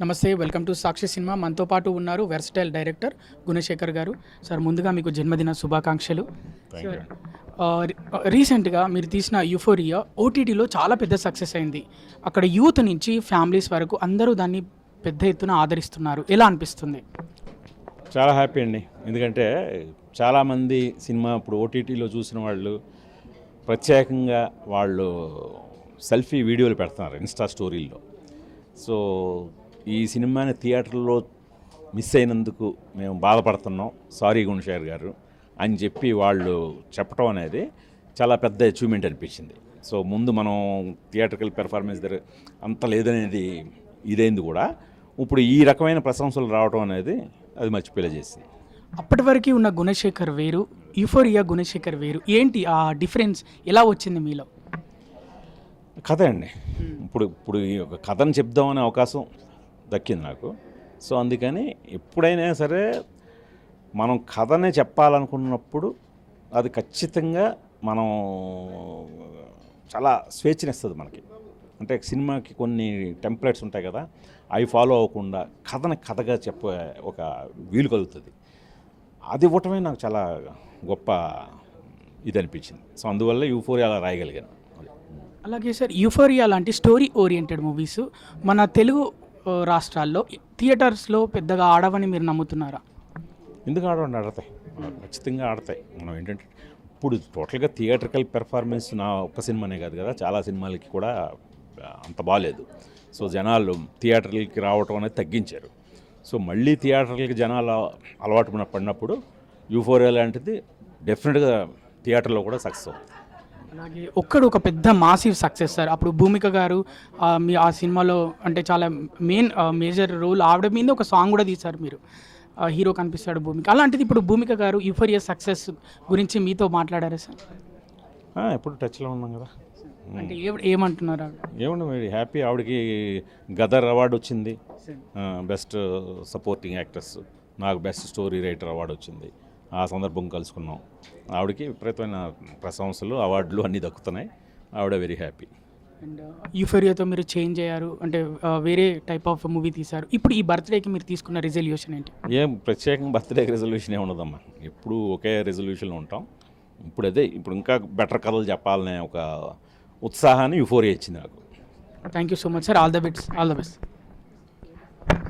నమస్తే, welcome to Sakshi cinema. మనతో పాటు ఉన్నారు వెర్సటైల్ డైరెక్టర్ గుణశేఖర్ గారు. సార్, ముందుగా మీకు జన్మదిన శుభాకాంక్షలు. సార్, రీసెంట్గా మీరు తీసిన యూఫోరియా ఓటీటీలో చాలా పెద్ద సక్సెస్ అయింది. అక్కడ యూత్ నుంచి ఫ్యామిలీస్ వరకు అందరూ దాన్ని పెద్ద ఎత్తున ఆదరిస్తున్నారు. ఎలా అనిపిస్తుంది? చాలా హ్యాపీ అండి. ఎందుకంటే చాలామంది సినిమా ఇప్పుడు ఓటీటీలో చూసిన వాళ్ళు ప్రత్యేకంగా వాళ్ళు సెల్ఫీ వీడియోలు పెడుతున్నారు ఇన్స్టా స్టోరీల్లో. సో ఈ సినిమాని థియేటర్లో మిస్ అయినందుకు మేము బాధపడుతున్నాం, సారీ గుణశేఖర్ గారు అని చెప్పి వాళ్ళు చెప్పడం అనేది చాలా పెద్ద అచీవ్మెంట్ అనిపించింది. సో ముందు మనం థియేటర్కల్ పెర్ఫార్మెన్స్ దగ్గర అంత లేదనేది ఇదైంది కూడా, ఇప్పుడు ఈ రకమైన ప్రశంసలు రావడం అనేది అది మర్చిపోయేలా చేసింది. అప్పటి వరకు ఉన్న గుణశేఖర్ వేరు, యూఫోరియా గుణశేఖర్ వేరు. ఏంటి ఆ డిఫరెన్స్? ఎలా వచ్చింది మీలో? కథ అండి. ఇప్పుడు ఈ ఒక కథను చెప్దామనే అవకాశం దక్కింది నాకు. సో అందుకని ఎప్పుడైనా సరే మనం కథనే చెప్పాలనుకున్నప్పుడు అది ఖచ్చితంగా మనం చాలా స్వేచ్ఛనిస్తుంది మనకి. అంటే సినిమాకి కొన్ని టెంప్లెట్స్ ఉంటాయి కదా, అవి ఫాలో అవ్వకుండా కథగా చెప్పే ఒక వీలు కలుగుతుంది. అది ఇవ్వటమే నాకు చాలా గొప్ప ఇది అనిపించింది. సో అందువల్ల యూఫోరియా అలా రాయగలిగాను. అలాగే సార్, యూఫోరియా లాంటి స్టోరీ ఓరియంటెడ్ మూవీస్ మన తెలుగు రాష్ట్రాల్లో థియేటర్స్లో పెద్దగా ఆడవని మీరు నమ్ముతున్నారా? ఎందుకు ఆడతాయి, ఖచ్చితంగా ఆడతాయి. మనం ఏంటంటే ఇప్పుడు టోటల్గా థియేటర్కల్ పెర్ఫార్మెన్స్ నా ఒక్క సినిమానే కాదు కదా, చాలా సినిమాలకి కూడా అంత బాగాలేదు. సో జనాలు థియేటర్లకి రావటం అనేది తగ్గించారు. సో మళ్ళీ థియేటర్లకి జనాలు అలవాటు పడినప్పుడు యూఫోరియా లాంటిది డెఫినెట్గా థియేటర్లో కూడా సక్సెస్ అవుతుంది. అలాగే ఒక పెద్ద మాసివ్ సక్సెస్ సార్. అప్పుడు భూమిక గారు మీ ఆ సినిమాలో అంటే చాలా మేజర్ రోల్, ఆవిడ మీద ఒక సాంగ్ కూడా తీశారు మీరు. హీరో కనిపిస్తాడు భూమిక. అలాంటిది ఇప్పుడు భూమిక గారు యూఫోరియా సక్సెస్ గురించి మీతో మాట్లాడారా సార్? ఎప్పుడు టచ్లో ఉన్నాం కదా. అంటే ఏమంటున్నారు ఆవిడ? ఏమండి, హ్యాపీ. ఆవిడకి గదర్ అవార్డు వచ్చింది, బెస్ట్ సపోర్టింగ్ యాక్ట్రెస్. నాకు బెస్ట్ స్టోరీ రైటర్ అవార్డు వచ్చింది. ఆ సందర్భం కలుసుకున్నాం. ఆవిడకి విపరీతమైన ప్రశంసలు, అవార్డులు అన్నీ దక్కుతున్నాయి. ఆవిడ వెరీ హ్యాపీ. అండ్ యూఫోరియాతో మీరు చేంజ్ అయ్యారు, అంటే వేరే టైప్ ఆఫ్ మూవీ తీశారు. ఇప్పుడు ఈ బర్త్డేకి మీరు తీసుకున్న రిజల్యూషన్ ఏంటి? ఏం ప్రత్యేకంగా బర్త్డేకి రెజల్యూషన్ ఏమి ఉండదమ్మా, ఎప్పుడు ఒకే రెజల్యూషన్లో ఉంటాం. ఇప్పుడు ఇంకా బెటర్ కథలు చెప్పాలనే ఒక ఉత్సాహాన్ని యూఫోరియా ఇచ్చింది నాకు. Thank you so much sir. All the best.